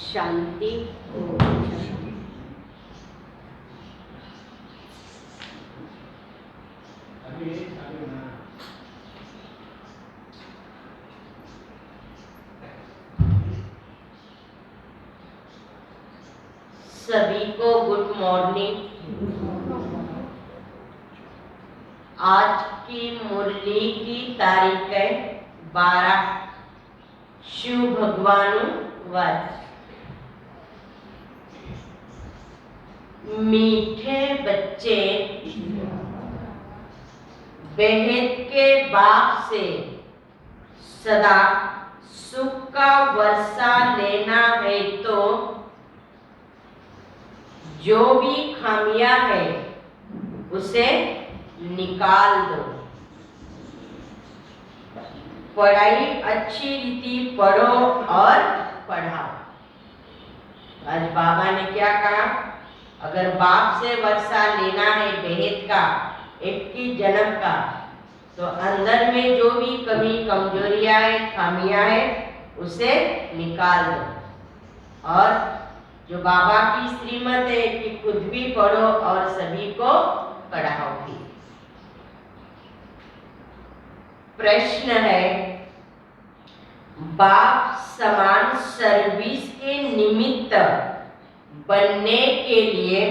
शांति। सभी को good morning. आज की मुरली की तारीख है 12 शिव भगवानु वध। मीठे बच्चे बेहद के बाप से सदा सुख का वर्षा लेना है तो जो भी खामियां है उसे निकाल दो। पढ़ाई अच्छी रीति पढ़ो और पढ़ाओ। आज बाबा ने क्या कहा, अगर बाप से वर्षा लेना है बेहद का 21 जन्म का, तो अंदर में जो भी कमी कमजोरियां है खामियां है उसे निकाल दो। और जो बाबा की श्रीमत है कि खुद भी पढ़ो और सभी को पढ़ाओ भी। प्रश्न है, बाप समान सर्विस के निमित्त बनने के लिए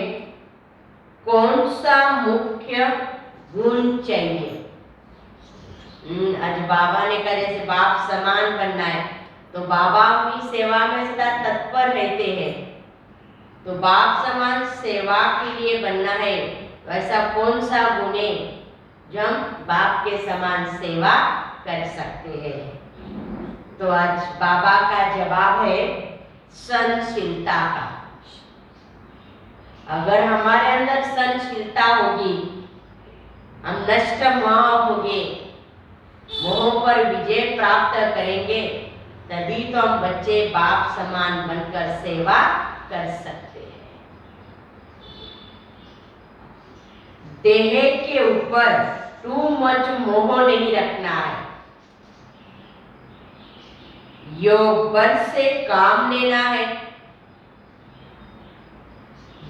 कौन सा मुख्य गुण चाहिए? आज बाबा ने कहा जैसे बाप समान बनना है तो बाबा की सेवा में सदा तत्पर रहते हैं, तो बाप समान सेवा के लिए बनना है तो ऐसा कौन सा गुण है जो हम बाप के समान सेवा कर सकते हैं? तो आज बाबा का जवाब है सहनशीलता का। अगर हमारे अंदर सहनशीलता होगी, हम नष्ट मोह होंगे, मोह पर विजय प्राप्त करेंगे, तभी तो हम बच्चे बाप समान बनकर सेवा कर सकते हैं। देह के ऊपर टू मच मोह नहीं रखना है। योग बल से काम लेना है।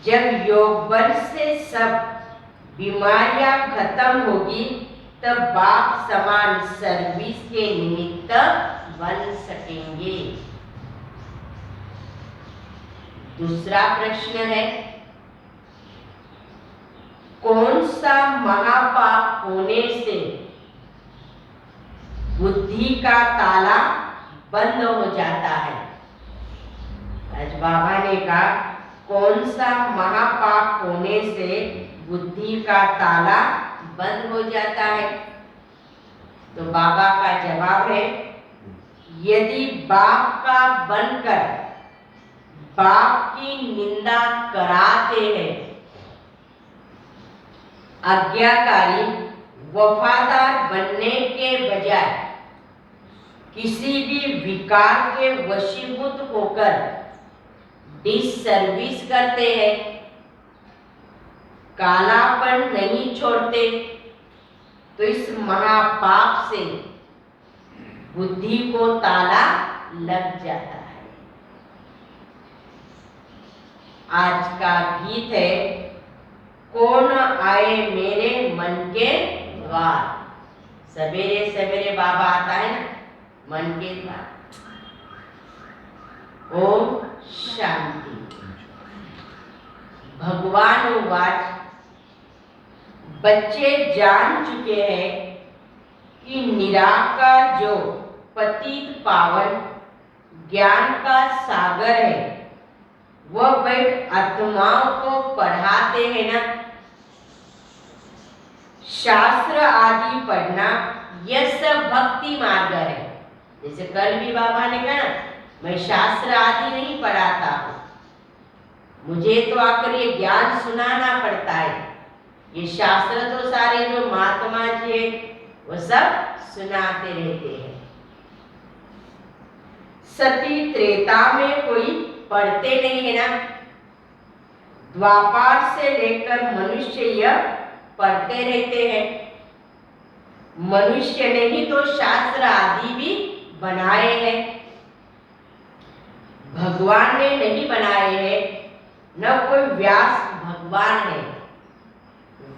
जब योग बल से सब बीमारियां खत्म होगी तब बाप समान सर्विस के निमित्त बन सकेंगे। दूसरा प्रश्न है, कौन सा महापाप होने से बुद्धि का ताला बंद हो जाता है? आज बाबा ने कहा कौन सा महापाप होने से बुद्धि का ताला बंद हो जाता है? तो बाबा का जवाब है, यदि बाप का बनकर बाप की निंदा कराते हैं, आज्ञाकारी वफादार बनने के बजाय किसी भी विकार के वशीभूत होकर डिसर्विस करते हैं, कालापन नहीं छोड़ते, तो इस महापाप से बुद्धि को ताला लग जाता है। आज का गीत है, कौन आए मेरे मन के द्वार। सवेरे सवेरे बाबा आता है ना मन के द्वार। ओम शांति। भगवान वाच, बच्चे जान चुके हैं कि निराकार जो पतित पावन ज्ञान का सागर है, वह बैठ आत्माओं को पढ़ाते हैं ना। शास्त्र आदि पढ़ना यह सब भक्ति मार्ग है। जैसे कल भी बाबा ने कहा, मैं शास्त्र आदि नहीं पढ़ाता हूँ, मुझे तो आकर ये ज्ञान सुनाना पड़ता है। ये शास्त्र तो सारे जो महात्मा जी है वो सब सुनाते रहते हैं। सती त्रेता में कोई पढ़ते नहीं है ना। द्वापार से लेकर मनुष्य यह पढ़ते रहते हैं। मनुष्य ने ही तो शास्त्र आदि भी बनाए हैं, भगवान ने नहीं बनाए हैं। न कोई व्यास भगवान है।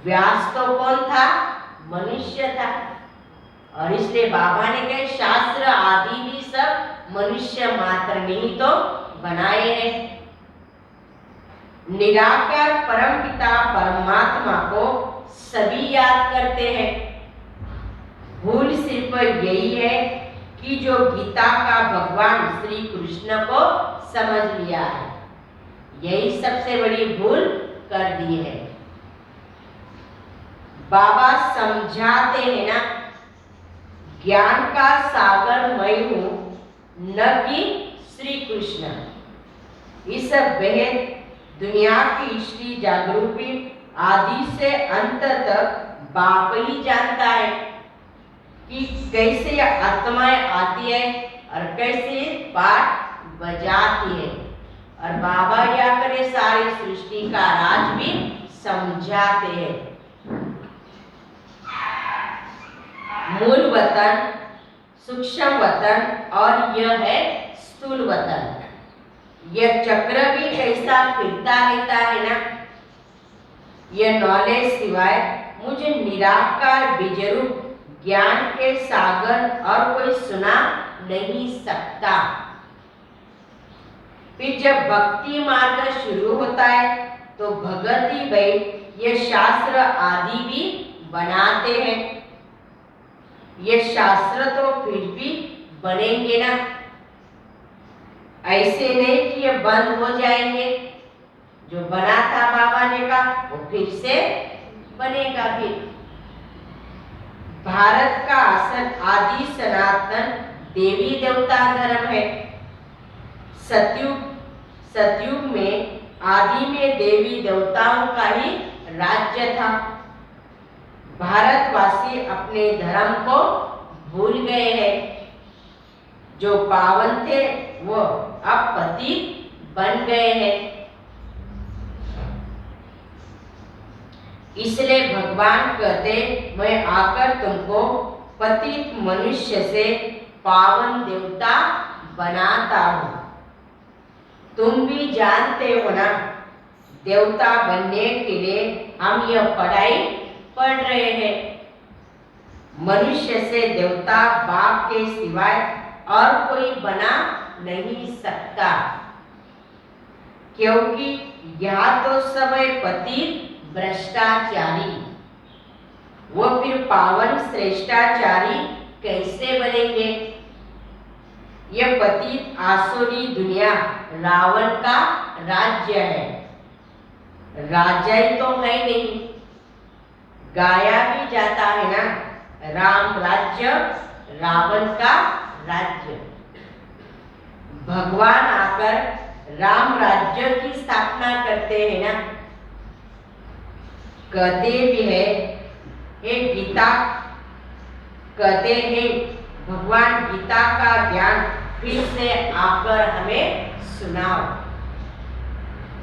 व्यास तो कौन था? मनुष्य था। और इसलिए बाबा ने कहे शास्त्र आदि भी सब मनुष्य मात्र ने ही तो बनाए हैं। निराकार परमपिता परमात्मा को सभी याद करते हैं। भूल सिर्फ यही है कि जो गीता का भगवान श्री कृष्ण को समझ लिया है, यही सबसे बड़ी भूल कर दी है। बाबा समझाते हैं ना, ज्ञान का सागर मैं हूं, न कि श्री कृष्ण। इस बेहद दुनिया की श्री जागरूकी आदि से अंत तक बाप ही जानता है कि कैसे आत्माएं आती है और कैसे पाठ बजाती है। और बाबा जाकर ये सारी सृष्टि का राज भी समझाते हैं। मूल वतन, सूक्ष्म वतन और यह है स्थूल वतन। यह चक्र भी कैसा फिरता रहता है ना। यह नॉलेज सिवाय मुझे निराकार बीजरूप ज्ञान के सागर और कोई सुना नहीं सकता। फिर जब भक्ति मार्ग शुरू होता है तो भगत ही भाई ये शास्त्र आदि भी बनाते हैं। ये शास्त्र तो फिर भी बनेंगे ना, ऐसे नहीं कि ये बंद हो जाएंगे। जो बना था बाबा ने कहा वो फिर से बनेगा। फिर भारत का असल आदि सनातन देवी देवता धर्म है। सतयुग में आदि में देवी देवताओं का ही राज्य था। भारतवासी अपने धर्म को भूल गए हैं। जो पावन थे वो अब पतित बन गए हैं। इसलिए भगवान कहते मैं आकर तुमको पतित मनुष्य से पावन देवता बनाता हूँ। तुम भी जानते हो ना, देवता बनने के लिए हम यह पढ़ाई पढ़ रहे हैं। मनुष्य से देवता बाप के सिवाय और कोई बना नहीं सकता, क्योंकि यह तो सब पतित भ्रष्टाचारी, वो फिर पावन श्रेष्ठाचारी कैसे बनेंगे। यह पतित आसुरी दुनिया रावण का राज्य है। राजा ही तो है नहीं, गाया भी जाता है ना, राम राज्य रावण का राज्य। भगवान आकर राम राज्य की स्थापना करते हैं ना। कहते भी है, हे गीता, कहते हैं भगवान गीता का ज्ञान फिर से आकर हमें सुनाओ।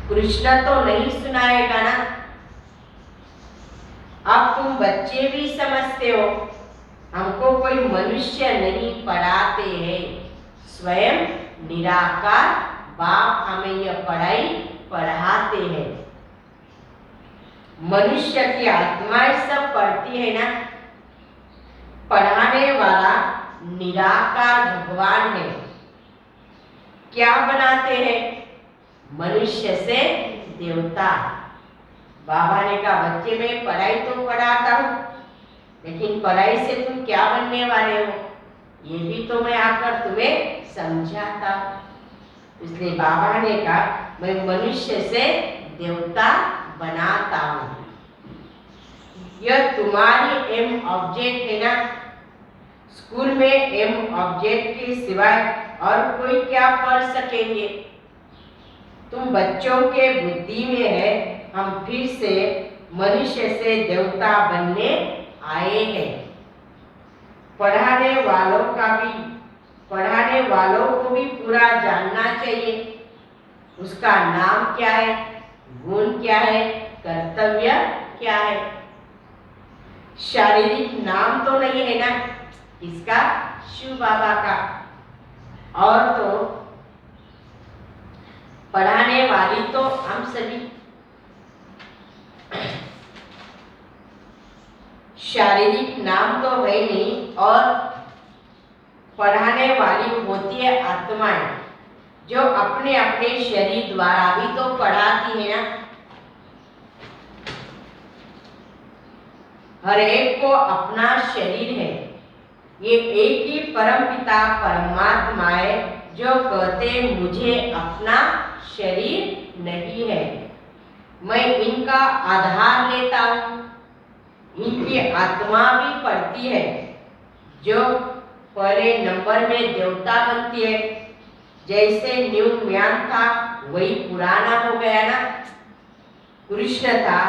कृष्ण तो नहीं सुनाएगा ना। अब तुम बच्चे भी समझते हो, हमको कोई मनुष्य नहीं पढ़ाते हैं, स्वयं निराकार बाप हमें यह पढ़ाई पढ़ाते हैं। मनुष्य की आत्माएं सब पढ़ती है ना। पढ़ाने वाला निराकार भगवान है। क्या बनाते हैं? मनुष्य से देवता। बाबा ने कहा बच्चे मैं पढ़ाई तो पढ़ाता हूँ, लेकिन पढ़ाई से तुम क्या बनने वाले हो ये भी तो मैं आकर तुम्हें समझाता। इसलिए बाबा ने कहा मैं मनुष्य से देवता बनाता हूँ। यह तुम्हारी एम ऑब्जेक्ट है ना। स्कूल में एम ऑब्जेक्ट के सिवाय और कोई क्या पढ़ सकेंगे। तुम बच्चों के बुद्धि में है हम फिर से मनुष्य से देवता बनने आए हैं। पढ़ाने वालों को भी पूरा जानना चाहिए। उसका नाम क्या है, गुण क्या है, कर्तव्य क्या है। शारीरिक नाम तो नहीं है ना इसका, शिव बाबा का। और तो पढ़ाने वाली तो हम सभी। शारीरिक नाम तो है नहीं, और पढ़ाने वाली होती है आत्माएं, जो अपने अपने शरीर द्वारा भी तो पढ़ाती है ना। हर एक को अपना शरीर है। ये एक ही परम पिता परमात्मा है जो कहते मुझे अपना शरीर नहीं है, मैं इनका आधार लेता हूँ। इनकी आत्मा भी पढ़ती है, जो पहले नंबर में देवता बनती है। जैसे न्यू म्यान था वही पुराना हो गया ना। कृष्ण था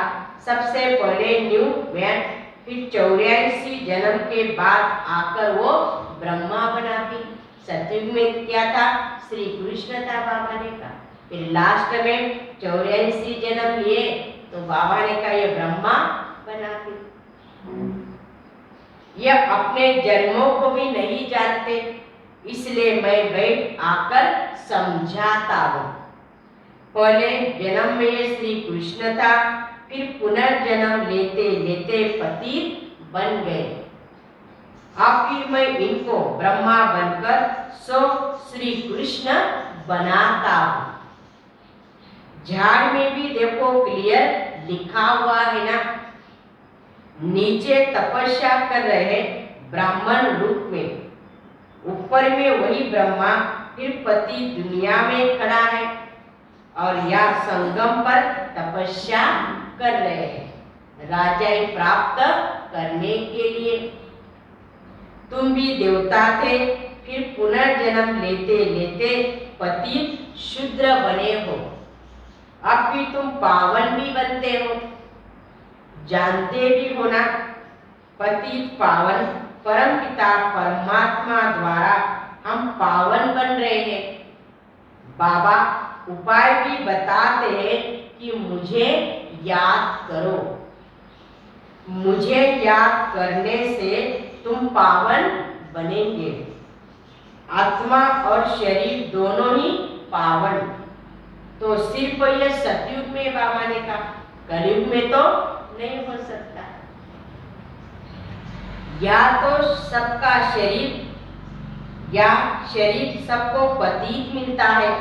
सबसे पहले न्यू मैन, फिर 84 जन्म के बाद आकर वो ब्रह्मा बना। फिर सतयुग में क्या था, श्री कृष्ण था बाबा ने कहा। फिर लास्ट में 84 जन्म लिए तो बाबा ने कहा ये ब्रह्मा बना। फिर यह अपने जन्मों को भी नहीं जानते, इसलिए मैं बैठ आकर समझाता हूँ। पहले जन्म में ये श्री कृष्ण था, फिर पुनर्जन्म लेते लेते पतित बन गए। अब फिर मैं इनको ब्रह्मा बनकर सो श्री कृष्ण बनाता हूं। झाड़ में भी देखो क्लियर लिखा हुआ है ना, नीचे तपस्या कर रहे ब्राह्मण रूप में, ऊपर में वही ब्रह्मा फिर पति दुनिया में खड़ा है और यह संगम पर तपस्या कर रहे हैं राजाई प्राप्त करने के लिए। तुम भी देवता थे, फिर पुनर्जन्म लेते लेते पतित शूद्र बने हो, अब भी तुम पावन भी बनते हो। जानते भी हो ना, पतित पावन परमपिता परमात्मा द्वारा हम पावन बन रहे हैं। बाबा उपाय भी बताते हैं कि मुझे याद करो, मुझे याद करने से तुम पावन बनेंगे। आत्मा और शरीर दोनों ही पावन। तो सिर्फ यह सतयुग में बाबा ने कहा, कलयुग में तो नहीं हो सकता। या तो सबका शरीर या शरीर सबको पतित मिलता है।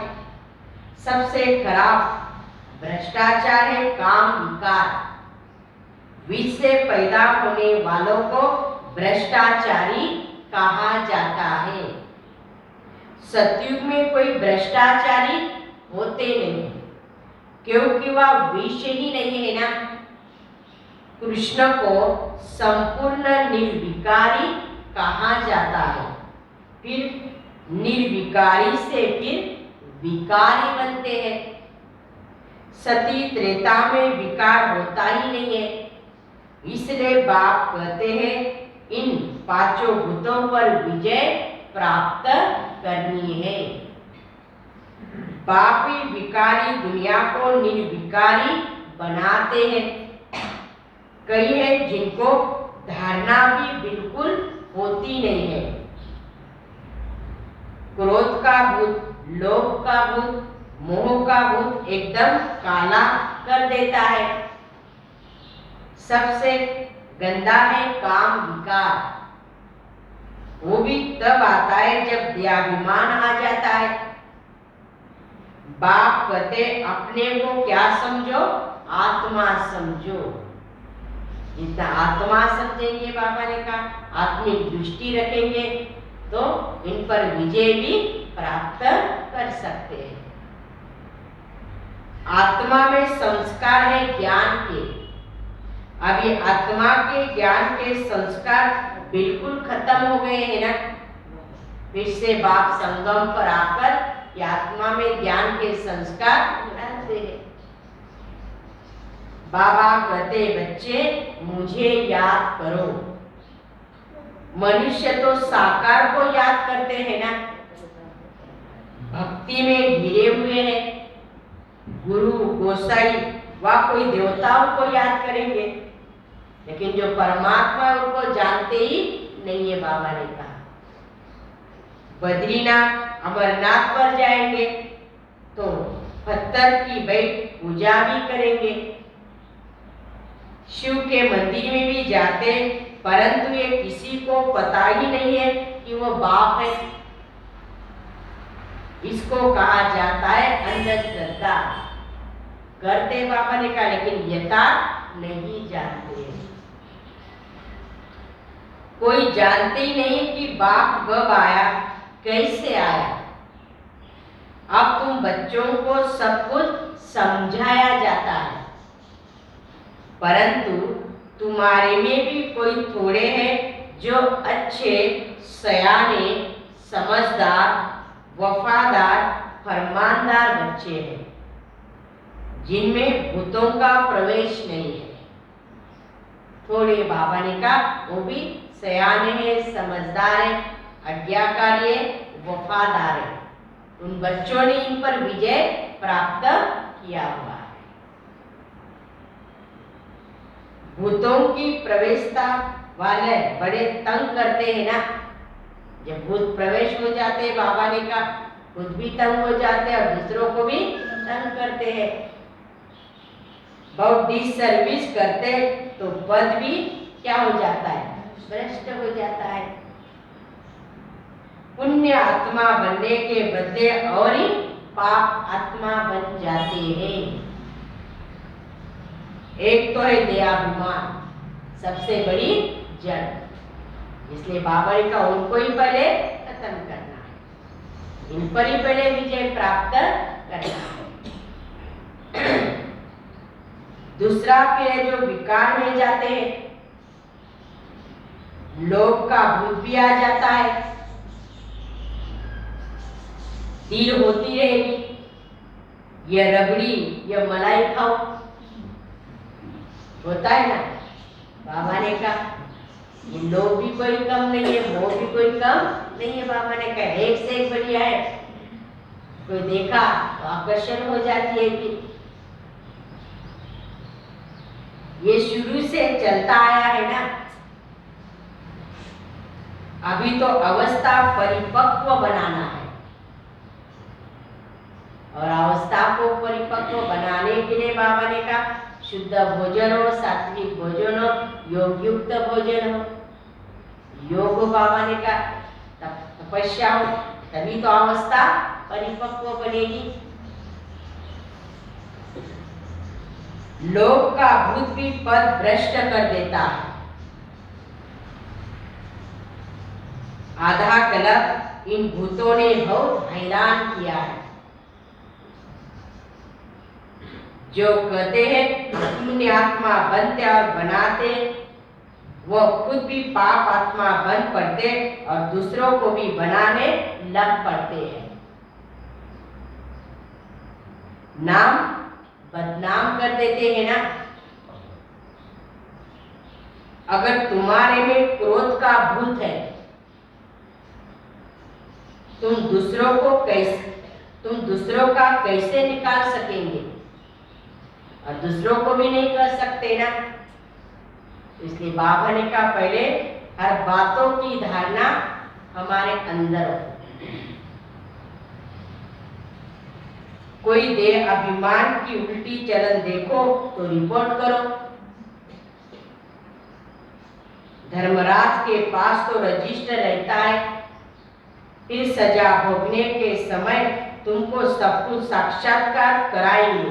सबसे खराब भ्रष्टाचार है काम विकार। विष से पैदा होने वालों को भ्रष्टाचारी कहा जाता है। सतयुग में कोई भ्रष्टाचारी होते नहीं, क्योंकि वह विष ही नहीं है ना। कृष्ण को संपूर्ण निर्विकारी कहा जाता है, फिर निर्विकारी से फिर विकारी बनते हैं। सती त्रेता में विकार होता ही नहीं है, इसलिए बाप कहते हैं इन पांचों भूतों पर विजय प्राप्त करनी है। बाप ही विकारी दुनिया को निर्विकारी बनाते हैं। कई है जिनको धारणा भी बिल्कुल होती नहीं है। क्रोध का भूत, लोभ का भूत, मोह का भूत एकदम काला कर देता है। सबसे गंदा है काम विकार, वो भी तब आता है जब देहाभिमान आ जाता है। बाप कहते अपने को क्या समझो, आत्मा समझो। जितना आत्मा समझेंगे, बाबा ने कहा आत्मिक दृष्टि रखेंगे तो इन पर विजय भी प्राप्त कर सकते हैं। आत्मा में संस्कार है ज्ञान के। अभी आत्मा के ज्ञान के संस्कार बिल्कुल खत्म हो गए हैं ना। फिर से बाप संगम पर आकर कि आत्मा में ज्ञान के संस्कार डालते हैं। बाबा कहते बच्चे मुझे याद करो। मनुष्य तो साकार को याद करते हैं ना, भक्ति में घिरे हुए हैं। गुरु गोसाई व कोई देवताओं को याद करेंगे, लेकिन जो परमात्मा उनको जानते ही नहीं है। बाबा ने कहा बद्रीनाथ अमरनाथ पर जाएंगे तो पत्थर की बैठ पूजा भी करेंगे। शिव के मंदिर में भी जाते, परंतु ये किसी को पता ही नहीं है कि वो बाप है। इसको कहा जाता है अंधश्रद्धा। करते बाबा ने कहा, लेकिन यथार्थ नहीं जानते। कोई जानते ही नहीं कि बाप कब आया, कैसे आया। अब तुम बच्चों को सब कुछ समझाया जाता है, परंतु तुम्हारे में भी कोई थोड़े हैं जो अच्छे सयाने समझदार वफादार फरमानदार बच्चे हैं, जिनमें भूतों का प्रवेश नहीं है। थोड़े बाबा ने कहा वो भी सयाने हैं, समझदार हैं, आज्ञाकारी है, वफादार है। उन बच्चों ने इन पर विजय प्राप्त किया हुआ है। भूतों की प्रवेशता वाले बड़े तंग करते हैं ना। जब भूत प्रवेश हो जाते हैं, बाबा ने कहा खुद भी तंग हो जाते हैं और दूसरों को भी तंग करते हैं। बहुत डिसर्विस करते तो पद भी क्या हो जाता है, भ्रष्ट हो जाता है। पुण्य आत्मा बनने के बदले और ही पाप आत्मा बन जाते हैं। एक तो है देहाभिमान, सबसे बड़ी जड़, इसलिए बाबा ने कहा उनको ही पहले खत्म करना है, इन पर ही पहले विजय प्राप्त करना है। दूसरा फिर जो विकार में जाते हैं, लोभ का भूत भी आ जाता है, दिल होती रहेगी ये रबड़ी ये मलाई खाओ, होता है ना। बाबा ने कहा ये लोभ भी कोई कम नहीं है, मोह भी कोई कम नहीं है। बाबा ने कहा एक से एक बढ़िया है, कोई देखा तो आकर्षण हो जाती है कि ये शुरू से चलता आया है ना। अभी तो अवस्था परिपक्व बनाना है, और अवस्था को परिपक्व बनाने के लिए बाबा ने कहा शुद्ध भोजन हो, सात्विक भोजन हो, योग युक्त भोजन हो, योग बाबा ने कहा तपस्या हो, तभी तो अवस्था परिपक्व बनेगी। लोभ का भूत भी पद भ्रष्ट कर देता है। आधा कल्प इन भूतों ने बहुत हैरान किया है। जो कहते हैं पुण्य आत्मा बनते और बनाते, वो खुद भी पाप आत्मा बन पड़ते और दूसरों को भी बनाने लग पड़ते हैं। नाम बदनाम कर देते हैं ना। अगर तुम्हारे में क्रोध का भूत है, तुम दूसरों का कैसे निकाल सकेंगे, और दूसरों को भी नहीं कर सकते ना। इसलिए बाबा ने कहा पहले हर बातों की धारणा हमारे अंदर हो। कोई देह अभिमान की उल्टी चलन देखो तो रिपोर्ट करो। धर्मराज के पास तो रजिस्टर रहता है, फिर सजा भोगने के समय तुमको सब कुछ साक्षात्कार कराएंगे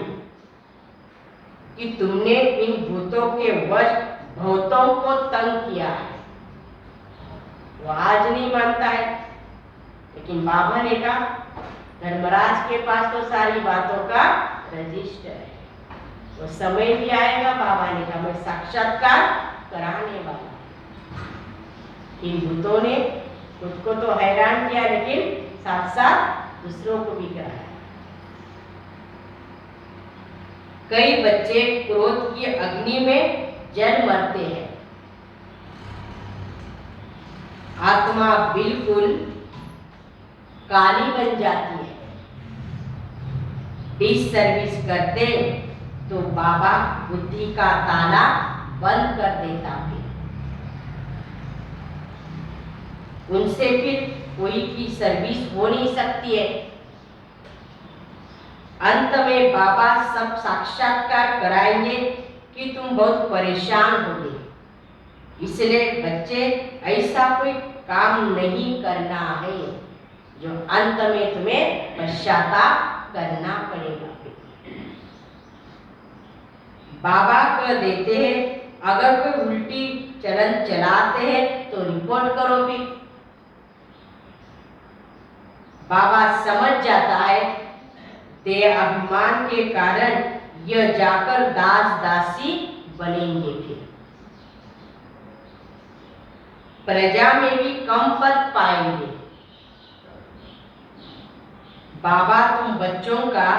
कि तुमने इन भूतों के वश भूतों को तंग किया है। वो आज नहीं मानता है, लेकिन बाबा ने कहा धर्मराज के पास तो सारी बातों का रजिस्टर है। वो समय भी आएगा, बाबा ने कहा मैं साक्षात्कार कराने वाला। इन भूतों ने खुद को तो हैरान किया, लेकिन साथ साथ दूसरों को भी कराया। कई बच्चे क्रोध की अग्नि में जल मरते हैं। आत्मा बिल्कुल काली बन जाती है। डिसर्विस करते तो बाबा बुद्धि का ताला बंद कर देता है। उनसे फिर कोई की सर्विस हो नहीं सकती है। अंत में बाबा सब साक्षात्कार कराएंगे कि तुम बहुत परेशान होगे, इसलिए बच्चे ऐसा कोई काम नहीं करना है जो अंत में तुम्हें पश्चाताप करना पड़ेगा। बाबा कह देते हैं अगर कोई उल्टी चलन चलाते हैं तो रिपोर्ट करो भी। बाबा समझ जाता है देह अभिमान के कारण यह जाकर दास दासी बनेंगे। फिर प्रजा में भी कम पद पाएंगे। बाबा तुम बच्चों का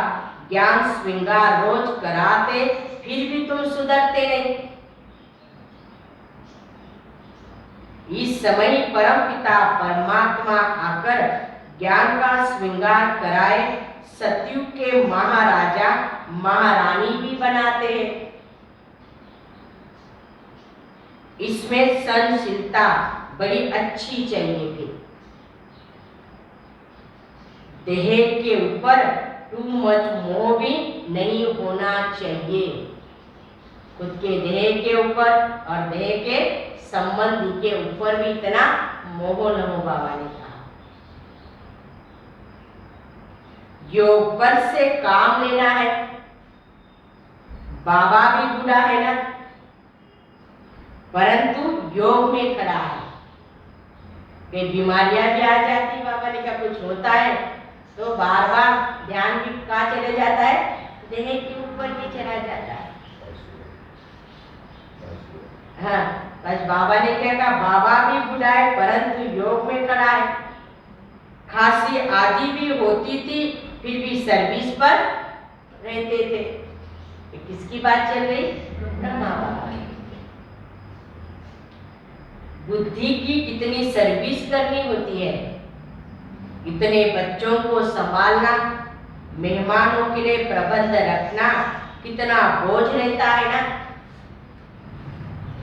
ज्ञान श्रृंगार रोज कराते, फिर भी तुम सुधरते नहीं। इस समय परम पिता परमात्मा आकर ज्ञान का श्रृंगार कराए, सतयुग के महाराजा महारानी भी बनाते हैं। इसमें सहनशीलता बड़ी अच्छी चाहिए। फिर देह के ऊपर टू मच मोह भी नहीं होना चाहिए। खुद के देह के ऊपर और देह के संबंधी के ऊपर भी इतना मोह न हो। बाबा ने कहा योग पर से काम लेना है। बाबा भी बूढ़ा है ना, परंतु योग में खड़ा है। कई बीमारियां भी आ जाती, बाबा ने कहा कुछ होता है तो बार बार ध्यान भी कहाँ चले जाता है, देह के ऊपर भी चला जाता है। हाँ, आज बाबा ने क्या कहा, बाबा भी बूढ़ा है परंतु योग में खड़ा है। खांसी आदि भी होती थी फिर भी सर्विस पर रहते थे। किसकी बात चल रही? ब्रह्मा बाबा की। बुद्धि की कितनी सर्विस करनी होती है, इतने बच्चों को संभालना, मेहमानों के लिए प्रबंध रखना कितना बोझ रहता है ना।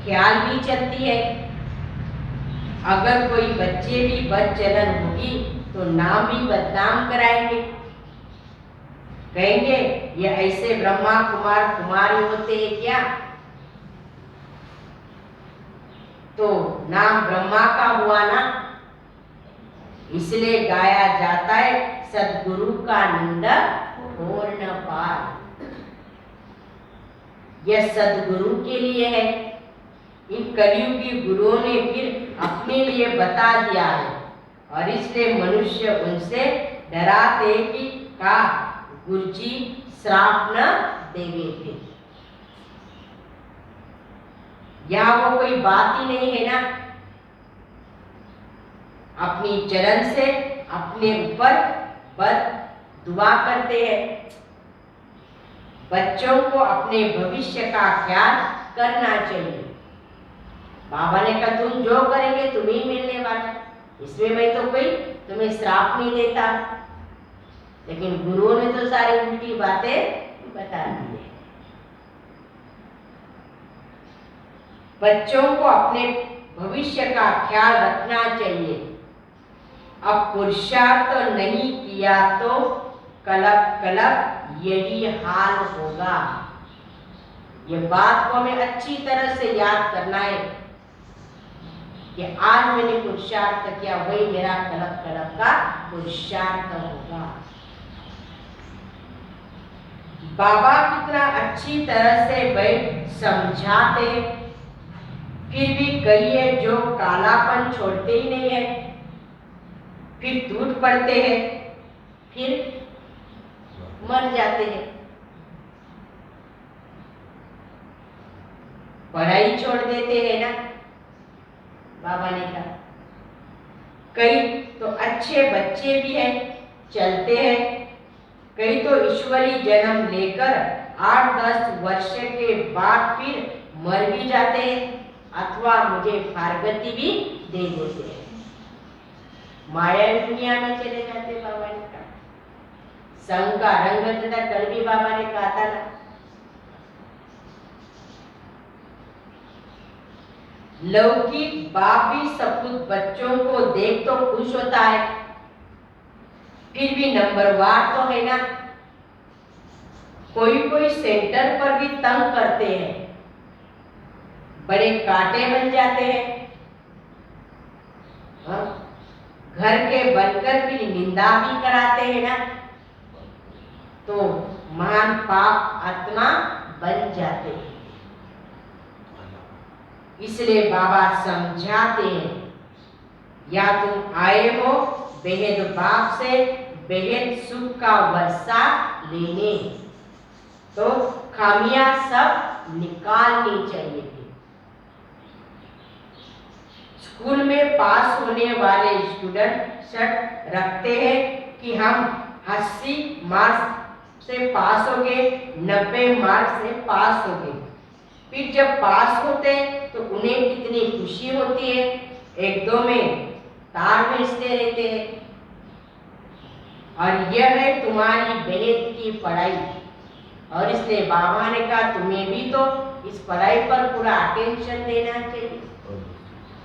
ख्याल भी चलती है, अगर कोई बच्चे भी बदचलन होगी तो नाम भी बदनाम कराएंगे, कहेंगे ये ऐसे ब्रह्मा कुमार कुमारी होते हैं क्या, तो नाम ब्रह्मा का हुआ ना। इसलिए गाया जाता है सद्गुरु का निंदक और न पार। यह सद्गुरु के लिए है। इन कलियुगी गुरुओं ने फिर अपने लिए बता दिया है और इसलिए मनुष्य उनसे डराते कि का गुरुजी श्राप न देवे थे। यहाँ वो कोई बात ही नहीं है ना, अपनी चरण से अपने ऊपर बद दुआ करते हैं। बच्चों को अपने भविष्य का ख्याल करना चाहिए। बाबा ने कहा तुम जो करेंगे तुम्हें मिलने वाला, इसमें मैं तो कोई तुम्हें श्राप नहीं देता, लेकिन गुरुओं ने तो सारी उल्टी बातें बता दी है। बच्चों को अपने भविष्य का ख्याल रखना चाहिए। अब पुरुषार्थ नहीं किया तो कलप कलप यही हाल होगा। ये बात को हमें अच्छी तरह से याद करना है कि आज मैंने पुरुषार्थ किया, वही मेरा कलप कलप का पुरुषार्थ होगा। बाबा कितना अच्छी तरह से वह समझाते, फिर भी कई है जो कालापन छोड़ते ही नहीं है, फिर टूट पड़ते हैं, फिर मर जाते हैं, पढ़ाई छोड़ देते हैं ना। बाबा ने कहा कई तो अच्छे बच्चे भी हैं, चलते हैं, कई तो ईश्वरी जन्म लेकर 8-10 वर्ष के बाद फिर मर भी जाते हैं अथवा मुझे फारगति भी दे देते हैं, माया दुनिया में चले जाते। बाबा ने कहा संग का रंग बदलता, कल भी बाबा ने कहा था ना, लौकिक बाप भी सब कुछ बच्चों को देख तो खुश होता है, फिर भी नंबरवार तो है ना। कोई कोई सेंटर पर भी तंग करते हैं, बड़े कांटे बन जाते हैं, घर के बनकर भी निंदा भी कराते हैं ना, तो महान पाप आत्मा बन जाते हैं। इसलिए बाबा समझाते हैं, या तुम आए हो बेहद बाप से बेहद सुख का वर्षा लेने, तो खामियां सब निकालनी चाहिए थी। स्कूल में पास होने वाले स्टूडेंट शर्त रखते हैं कि हम 80 मार्क्स से पास हो गए, 90 मार्क्स से पास हो गए। फिर जब पास होते तो उन्हें कितनी खुशी होती है, एक दो में तार भेजते रहते हैं। और यह है तुम्हारी बेहद की पढ़ाई, और इसलिए बाबा ने कहा तुम्हें भी तो इस पढ़ाई पर पूरा अटेंशन देना चाहिए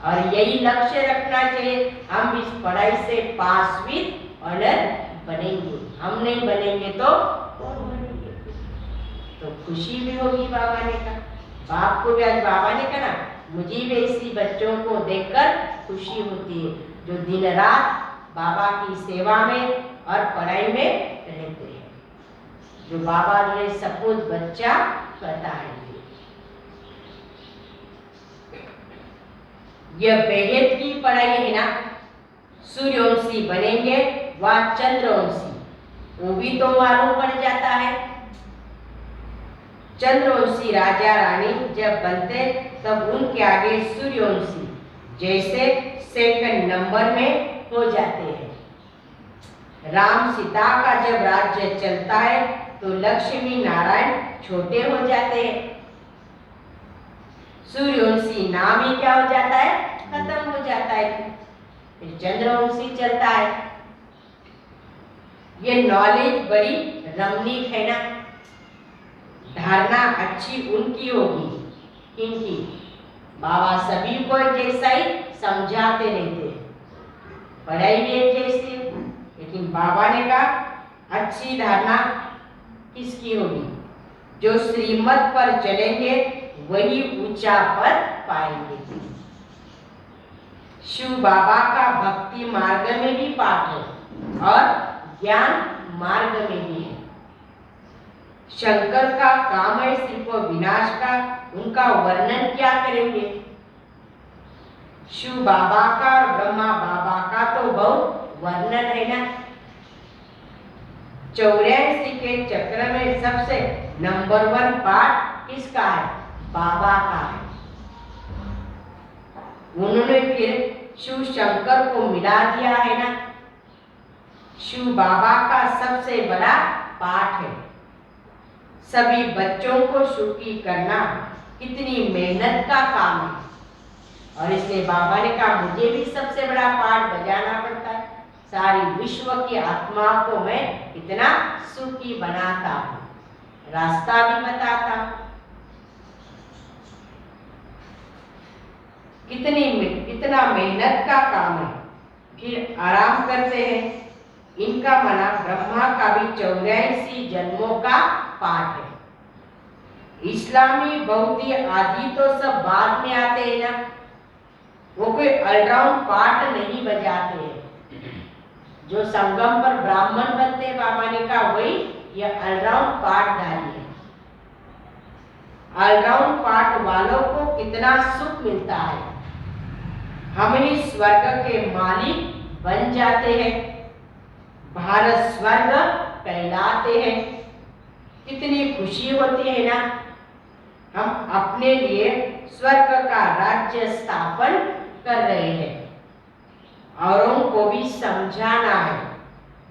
और यही लक्ष्य रखना चाहिए, हम इस पढ़ाई से पास विद ऑनर बनेंगे। हम नहीं बनेंगे तो कौन बनेंगे? तो खुशी भी होगी। बाबा ने कहा, बाप को भी आज बाबा ने कहा ना, मुझे भी ऐसी बच्चों को देखकर खुशी होती है जो दिन रात बाबा की सेवा में और पढ़ाई में रहते जो बाबा ने सपूत बच्चा बताएंगे। यह बेहद की पढ़ाई है ना, सूर्यवंशी बनेंगे व चंद्रवंशी, वो भी तो मालूम पड़ जाता है। चंद्रवंशी राजा रानी जब बनते तब उनके आगे सूर्यवंशी जैसे सेकंड नंबर में हो जाते हैं। राम सीता का जब राज्य चलता है तो लक्ष्मी नारायण छोटे हो जाते हैं। सूर्यवंशी नाम ही क्या हो जाता है, खत्म हो जाता है। फिर चंद्रवंशी चलता है। ये नॉलेज बड़ी रमणीक है ना, धारणा अच्छी उनकी होगी, क्योंकि बाबा सभी को जैसा ही समझाते रहते हैं, पढ़ाई भी एक जैसी, लेकिन बाबा ने कहा अच्छी धारणा किसकी होगी, जो श्रीमत पर चलेंगे वही ऊंचा पद पाएंगे। शिव बाबा का भक्ति मार्ग में भी पाठ है और ज्ञान मार्ग में भी है। शंकर का काम है सिर्फ विनाश का, उनका वर्णन क्या करेंगे। शिव बाबा का और ब्रह्मा बाबा का तो बहुत वर्णन है ना। 84 के चक्र में सबसे नंबर 1 पाठ किसका है, बाबा का है। उन्होंने फिर शिव शंकर को मिला दिया है ना। शिव बाबा का सबसे बड़ा पाठ है। सभी बच्चों को सुखी करना कितनी मेहनत का काम है, और इसलिए बाबा ने कहा मुझे भी सबसे बड़ा पाठ बजाना पड़ता है। सारी विश्व की आत्मा को मैं इतना सुखी बनाता हूँ, रास्ता भी बताता हूँ। कितना मेहनत का काम है। फिर आराम करते हैं। इनका मना ब्रह्मा का भी 84 जन्मों का पाठ है। इस्लामी बौद्धी आदि तो सब बाद में आते हैं ना, वो कोई ऑलराउंड पाठ नहीं बजाते हैं। जो संगम पर ब्राह्मण बनते हैं, बाबा ने कहा वही ये ऑलराउंड पाठधारी है। ऑलराउंड पाठ वालों को कितना सुख मिलता है। हम ही स्वर्ग के मालिक बन जाते हैं, भारत स्वर्ग कहलाते हैं। कितनी खुशी होती है ना। हम अपने लिए स्वर्ग का राज्य स्थापन कर रहे हैं। औरों को भी समझाना है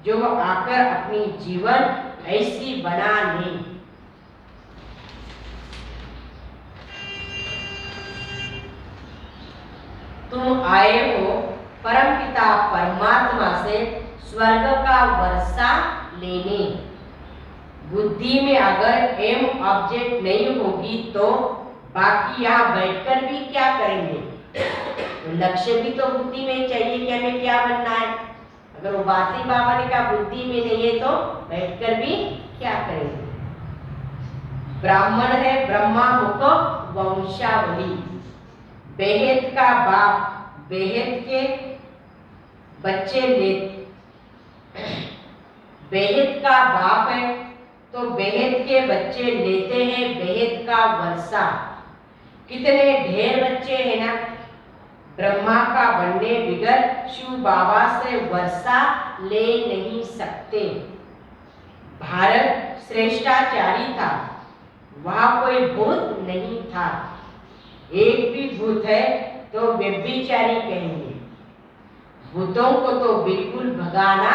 जो आकर अपनी जीवन ऐसी बना ले। तुम आए हो परमपिता परमात्मा से स्वर्ग का वर्षा लेने। बुद्धि में अगर एम ऑब्जेक्ट नहीं होगी तो बाकी यहाँ बैठकर भी क्या करेंगे। तो लक्ष्य भी तो बुद्धि में चाहिए कि हमें क्या बनना है। अगर वो बातें बाबा ने कहा बुद्धि में नहीं है तो बैठकर भी क्या करेंगे। ब्राह्मण है ब्रह्मा मुख वंशावली। बेहद का बाप बेहद के बच्चे ले, बेहद का बाप है तो बेहद के बच्चे लेते हैं बेहद का वर्षा। कितने ढेर बच्चे हैं ना। ब्रह्मा का बनने बिगर शिव बाबा से वर्षा ले नहीं सकते। भारत श्रेष्ठाचारी था, वहां कोई भूत नहीं था। एक भी भूत है तो व्यभिचारी कहेंगे। भूतों को तो बिल्कुल भगाना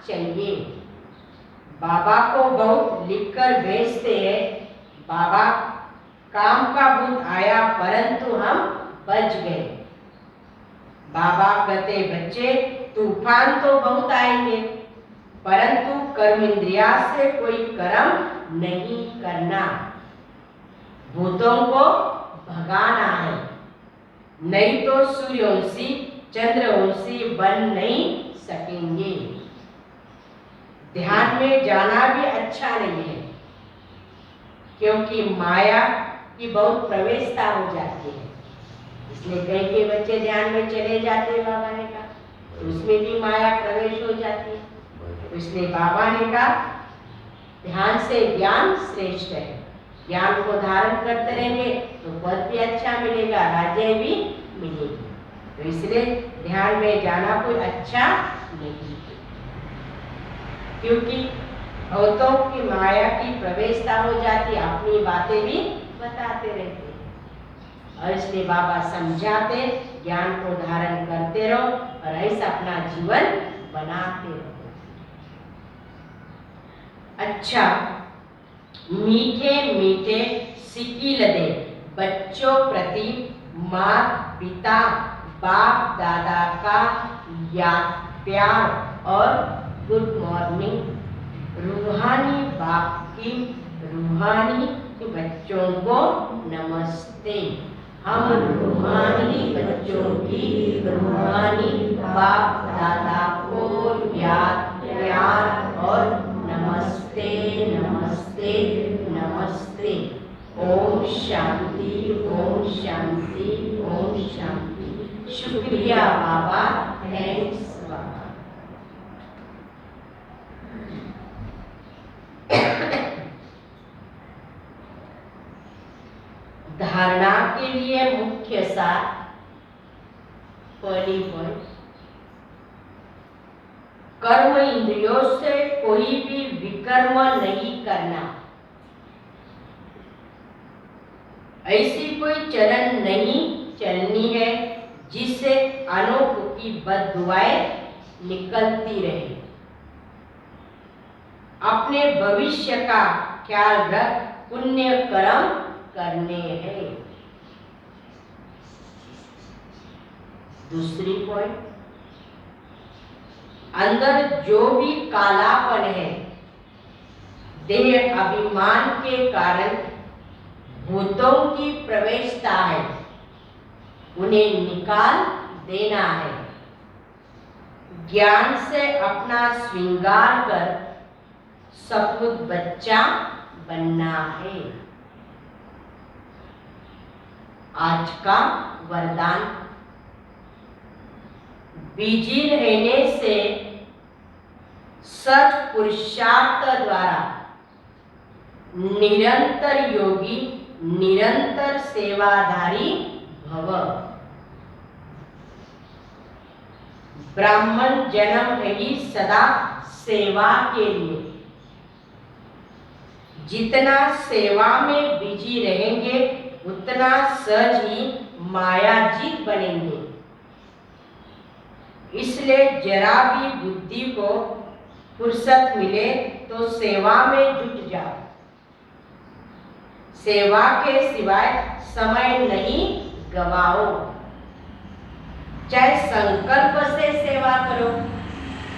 चाहिए। बाबा को बहुत लिखकर भेजते हैं, बाबा काम का भूत आया परंतु हम बच गए। बाबा कहते बच्चे तूफान तो बहुत आएंगे परंतु कर्म इंद्रिया से कोई कर्म नहीं करना। भूतों को भगाना है, नहीं तो सूर्यवंशी चंद्रवंशी बन नहीं सकेंगे। ध्यान में जाना भी अच्छा नहीं है, क्योंकि माया की बहुत प्रवेशता हो जाती है। इसलिए कई बच्चे ध्यान में चले जाते हैं, बाबा ने कहा तो उसमें भी माया प्रवेश हो जाती है। तो इसलिए बाबा ने कहा ध्यान से ज्ञान श्रेष्ठ है। ज्ञान को धारण करते रहेंगे तो पद भी अच्छा मिलेगा, राज्य भी मिलेगी। तो इसलिए ध्यान में जाना कोई अच्छा नहीं, क्योंकि बहुतों की माया की प्रवेशता हो जाती, अपनी बातें भी बताते रहते हैं। और इसलिए बाबा समझाते, ज्ञान को धारण करते रहो और ऐसा अपना जीवन बनाते रहो। अच्छा, मीठे मीठे सिक्की लदे बच्चों प्रति माता पिता बाप दादा का प्यार और गुड मॉर्निंग। रूहानी बाप की रूहानी बच्चों को नमस्ते। हम रूहानी बच्चों की रूहानी बाप दादा को प्यार और नमस्ते नमस्ते नमस्ते। ओम शांति ओम शांति ओम शांति। शुक्रिया बाबा, थैंक्स बाबा। धारणा के लिए मुख्य सार, पहली पॉइंट, कर्म इंद्रियों से कोई भी विकर्म नहीं करना। ऐसी कोई चलन नहीं चलनी है जिससे अनोखी की बद्दुआएं निकलती रहे। अपने भविष्य का ख्याल रख पुण्य कर्म करने हैं। दूसरी पॉइंट, अंदर जो भी कालापन है, देह अभिमान के कारण भूतों की प्रवेशता है, उन्हें निकाल देना है। ज्ञान से अपना श्रृंगार कर सपूत बच्चा बनना है। आज का वरदान, बिजी रहने से सच पुरुषार्थ द्वारा निरंतर योगी निरंतर सेवाधारी भव। ब्राह्मण जन्म है ही सदा सेवा के लिए। जितना सेवा में बिजी रहेंगे उतना सहज ही मायाजीत बनेंगे। इसलिए जरा भी बुद्धि को फुर्सत मिले तो सेवा में जुट जाओ। सेवा के सिवाय समय नहीं गवाओ। चाहे संकल्प से सेवा करो,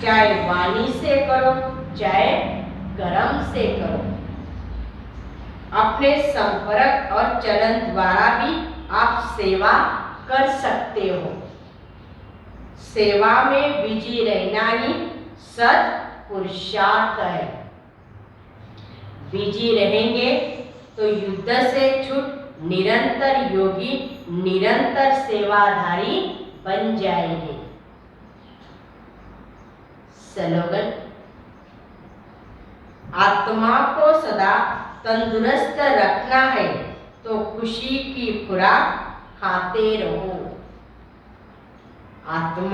चाहे वाणी से करो, चाहे कर्म से करो। अपने संपर्क और चलन द्वारा भी आप सेवा कर सकते हो। सेवा में बिजी रहना ही सत पुरुषार्थ है। बिजी रहेंगे तो युद्ध से छूट निरंतर योगी निरंतर सेवाधारी बन जाएंगे। स्लोगन, आत्मा को सदा तंदुरुस्त रखना है तो खुशी की खुराक खाते रहो। आत्मा